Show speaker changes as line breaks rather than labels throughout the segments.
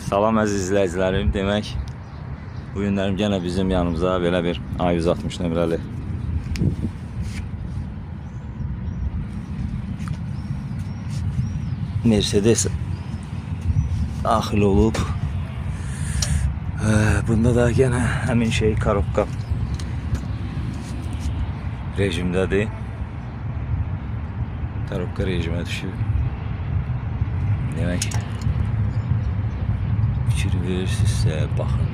Salam əziz izləyicilərim. Demək, bu günlərim yenə bizim yanımıza belə bir A160 nömrəli Mercedes daxil olub. Bunda da yenə həmin şey korobka rejimdədir. Korobka rejimə düşüb. Demək, fikir verirsinizsə, baxın.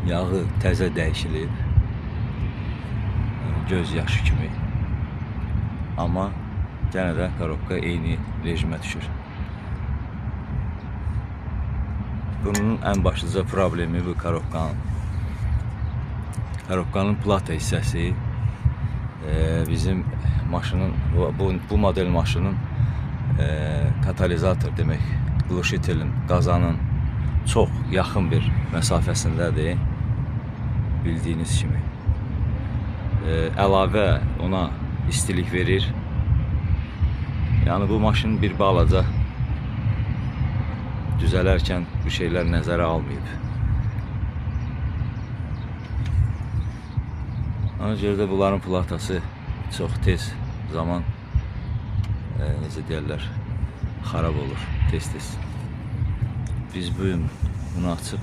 Yağı təzə dəyişilib. Göz yaşı kimi. Amma yenə də korobka eyni rejimə düşür. Bunun ən başlıca problemi bu korobkanın. Korobkanın plata hissəsi bizim maşının, bu model maşının katalizator demək, qluşitelin, qazanın çox yaxın bir məsafəsindədir, bildiyiniz kimi. Əlavə ona istilik verir. Yəni bu maşın bir balaca düzələrkən bu şeylər nəzərə almayıb. Ona görə də bunların platası çox tez zaman necə deyirlər, xarab olur tez-tez. Biz bugün bunu açıb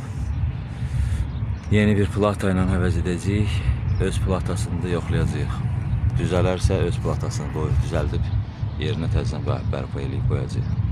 yeni bir plata ilə əvəz edəcəyik. Öz platasını da yoxlayacağıq. Düzələrsə öz platasını düzəldib yerinə təzədən bərpa eləyib qoyacağıq.